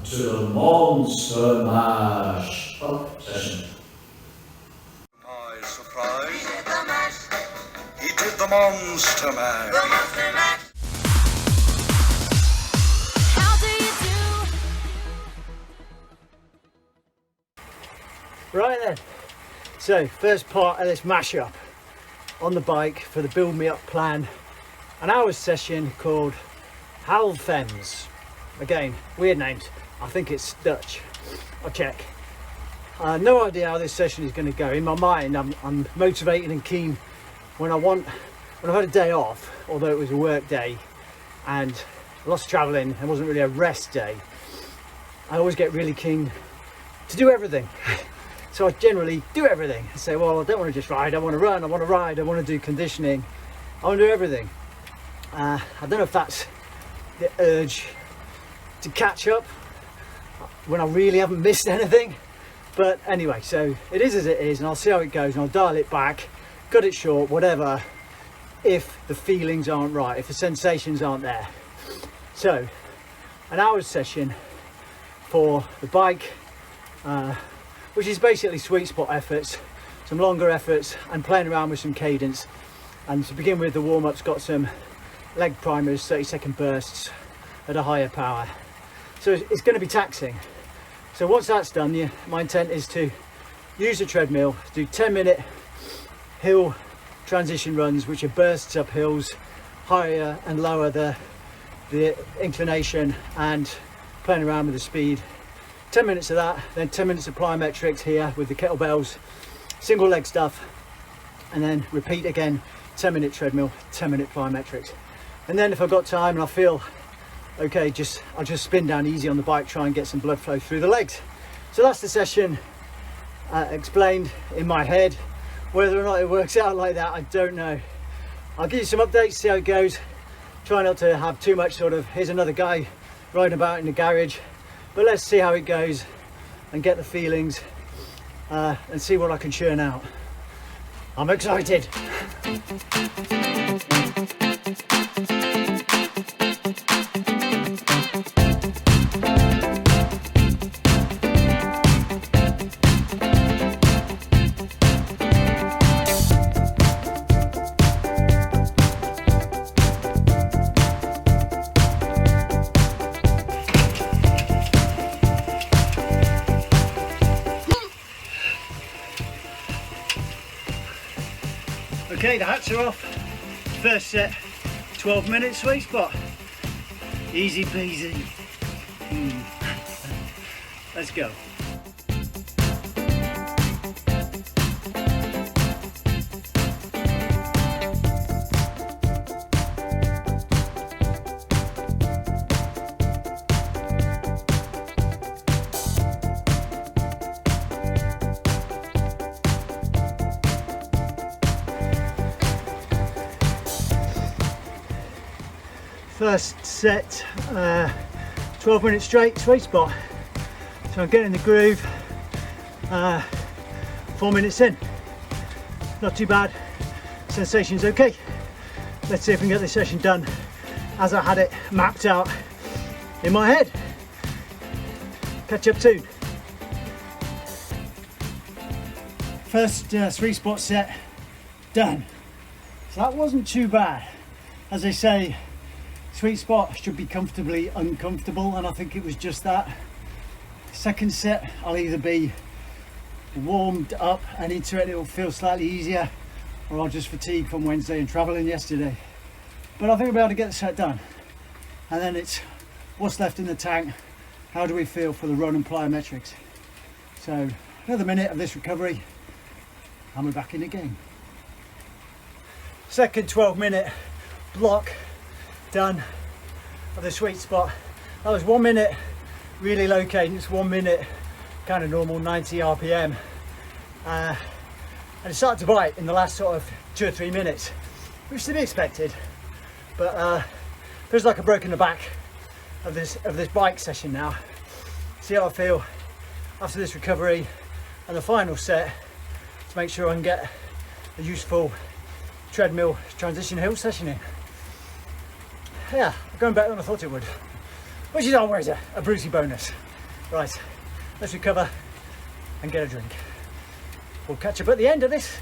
to the Monster Mash Up session. Surprise, surprise. He did the Monster Mash. The Monster Mash. How do you do? Right then, so first part of this mashup on the bike for the Build Me Up plan, an hour's session called Halfems. Again, weird names. I think it's Dutch. I'll check. No idea how this session is going to go. In my mind, I'm motivated and keen when I've had a day off, although it was a work day and lots of travelling and wasn't really a rest day. I always get really keen to do everything. So I generally do everything. I say, well, I don't want to just ride, I want to run, I want to ride, I want to do conditioning, I want to do everything. I don't know if that's the urge to catch up when I really haven't missed anything. But anyway, so it is as it is, and I'll see how it goes, and I'll dial it back, cut it short, whatever, if the feelings aren't right, if the sensations aren't there. So, an hour's session for the bike, which is basically sweet spot efforts, some longer efforts, and playing around with some cadence. And to begin with, the warm-up's got some leg primers, 30-second bursts at a higher power. So it's going to be taxing. So once that's done, my intent is to use the treadmill, do 10-minute hill transition runs, which are bursts up hills, higher and lower the inclination, and playing around with the speed. 10 minutes of that, then 10 minutes of plyometrics here with the kettlebells, single leg stuff, and then repeat again, 10-minute treadmill, 10-minute plyometrics. And then if I've got time and I feel okay, I'll just spin down easy on the bike, try and get some blood flow through the legs. So that's the session explained in my head. Whether or not it works out like that, I don't know. I'll give you some updates, see how it goes. Try not to have too much sort of, here's another guy riding about in the garage. But let's see how it goes and get the feelings and see what I can churn out. I'm excited. Okay, the hats are off. First set, 12 minutes sweet spot. Easy peasy. Let's go. First set, 12 minutes straight, sweet spot. So I'm getting in the groove, 4 minutes in. Not too bad, sensation's okay. Let's see if we can get this session done as I had it mapped out in my head. Catch up soon. First sweet spot set, done. So that wasn't too bad. As they say, sweet spot should be comfortably uncomfortable, and I think it was just that. Second set, I'll either be warmed up and into it, it'll feel slightly easier, or I'll just fatigue from Wednesday and travelling yesterday. But I think we'll be able to get the set done. And then it's what's left in the tank, how do we feel for the run and plyometrics. So another minute of this recovery and we're back in the game. Second 12-minute block done of the sweet spot. That was 1 minute really low cadence, 1 minute kind of normal 90 RPM, and it started to bite in the last sort of 2 or 3 minutes, which is to be expected, but feels like I've broken the back of this bike session now. See how I feel after this recovery and the final set to make sure I can get a useful treadmill transition hill session in. Yeah, going better than I thought it would, which is always a Brucey bonus. Right, let's recover and get a drink. We'll catch up at the end of this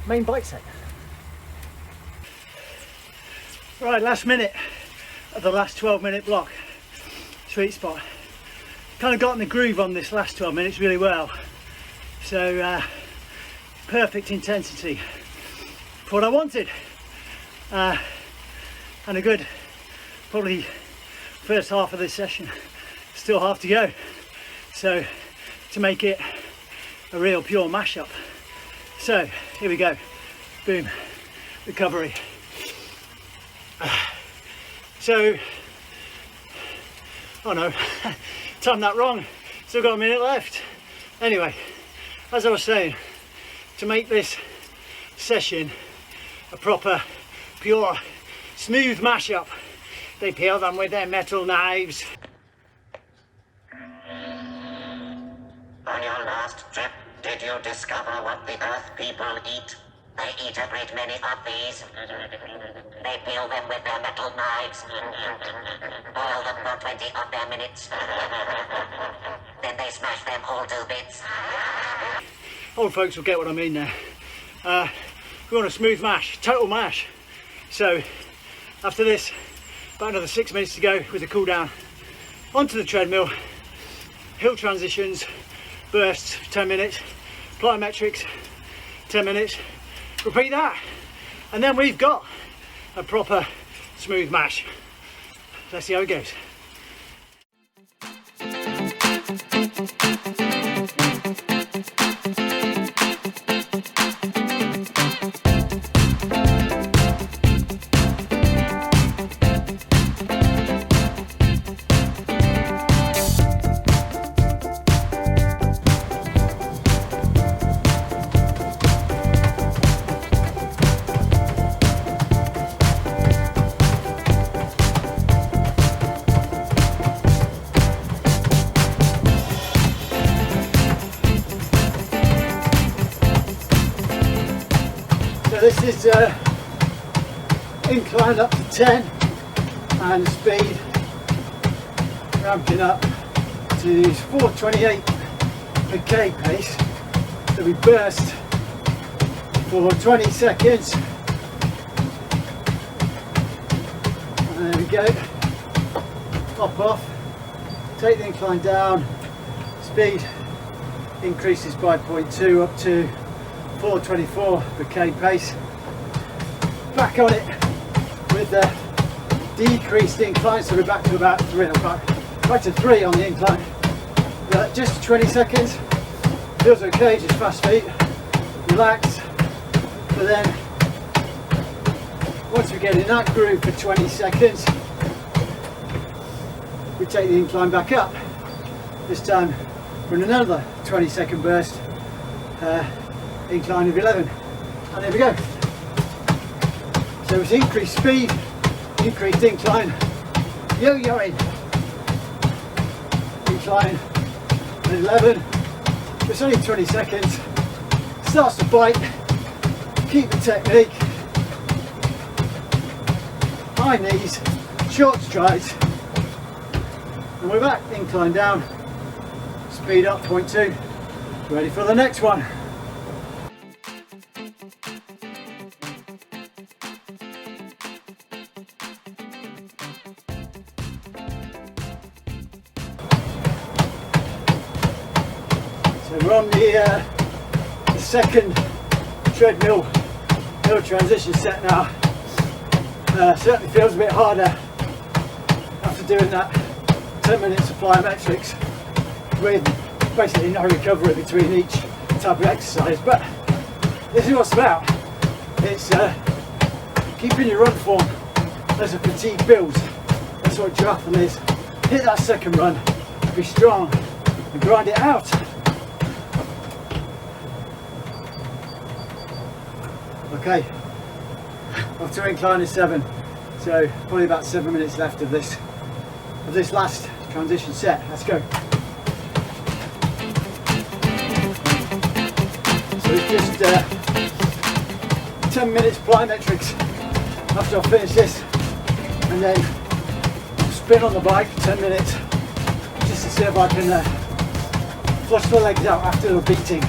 main bike set. Right, last minute of the last 12-minute block. Sweet spot. Kind of got in the groove on this last 12 minutes really well. So perfect intensity for what I wanted. And a good, probably first half of this session. Still half to go. So to make it a real pure mashup. So here we go. Boom. Recovery. So, oh no, timed that wrong. Still got a minute left. Anyway, as I was saying, to make this session a proper, pure, smooth mashup, they peel them with their metal knives. On your last trip, did you discover what the Earth people eat? They eat a great many of these. They peel them with their metal knives. Boil them for 20 of their minutes. Then they smash them all to bits. Old folks will get what I mean there. We want a smooth mash, total mash. So after this, about another 6 minutes to go with a cool down. Onto the treadmill, hill transitions, bursts, 10 minutes, plyometrics, 10 minutes. Repeat that, and then we've got a proper smooth mash. Let's see how it goes. This is incline up to 10 and speed ramping up to 428 per K pace. So we burst for 20 seconds. And there we go. Hop off, take the incline down, speed increases by 0.2 up to 424 per K pace. Back on it with the decreased incline, so we're back to about 3, back to 3 on the incline. Just 20 seconds, feels okay, just fast feet, relax. But then once we get in that groove for 20 seconds, we take the incline back up. This time for another 20-second burst. Incline of 11, and there we go. So it's increased speed, increased incline, yo-yoing, incline at 11. It's only 20 seconds. Starts to bite. Keep the technique. High knees, short strides, and we're back. Incline down, speed up 0.2. Ready for the next one. So we're on the second treadmill hill transition set now. Certainly feels a bit harder after doing that 10 minutes of plyometrics with basically no recovery between each type of exercise. But this is what it's about. It's keeping your run form as a fatigue builds. That's what duathlon is. Hit that second run, be strong and grind it out. Okay, off to incline is 7, so probably about 7 minutes left of this last transition set. Let's go. So it's just 10 minutes plyometrics after I finish this, and then spin on the bike for 10 minutes just to see if I can flush the legs out after the beating.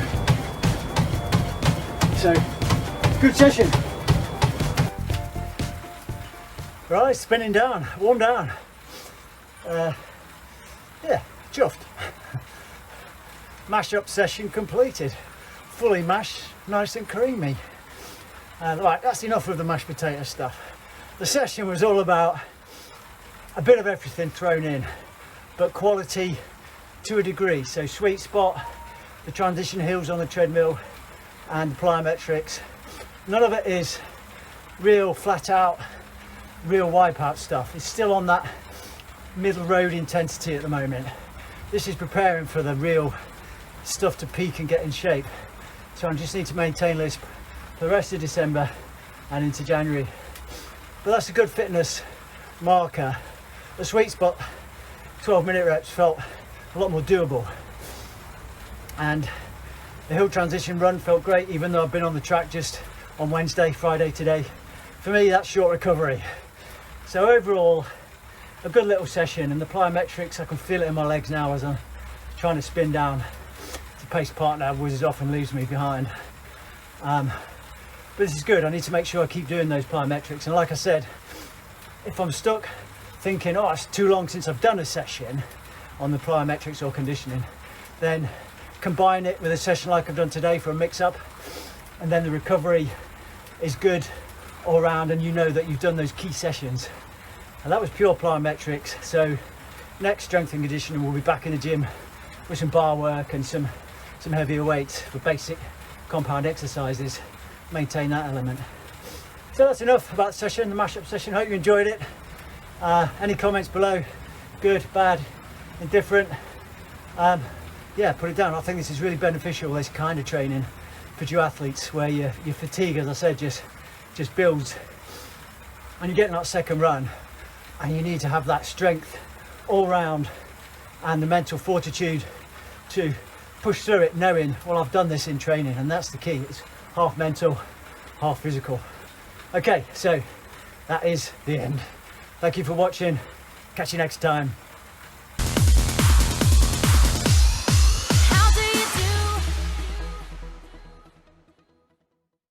So, good session. Right, spinning down, warm down. Yeah, chuffed. Mash up session completed. Fully mashed, nice and creamy. Right, that's enough of the mashed potato stuff. The session was all about a bit of everything thrown in, but quality to a degree. So sweet spot, the transition hills on the treadmill, and the plyometrics. None of it is real flat out, real wipeout stuff. It's still on that middle road intensity at the moment. This is preparing for the real stuff to peak and get in shape. So I just need to maintain this for the rest of December and into January. But that's a good fitness marker. The sweet spot, 12-minute reps, felt a lot more doable. And the hill transition run felt great, even though I've been on the track just on Wednesday, Friday today. For me, that's short recovery. So overall, a good little session, and the plyometrics, I can feel it in my legs now as I'm trying to spin down. The pace partner whizzes off and leaves me behind. But this is good. I need to make sure I keep doing those plyometrics. And like I said, if I'm stuck thinking, oh, it's too long since I've done a session on the plyometrics or conditioning, then combine it with a session like I've done today for a mix-up, and then the recovery is good all around, and you know that you've done those key sessions. And that was pure plyometrics. So next strength and conditioning, we'll be back in the gym with some bar work and some heavier weights for basic compound exercises. Maintain that element. So that's enough about the session, the mash-up session. Hope you enjoyed it. Any comments below? Good, bad, indifferent? Yeah, put it down. I think this is really beneficial, this kind of training for duathletes, where your fatigue, as I said, just builds, and you're getting that second run, and you need to have that strength all round and the mental fortitude to push through it, knowing, well, I've done this in training. And that's the key. It's half mental, half physical. Okay, so that is the end. Thank you for watching. Catch you next time.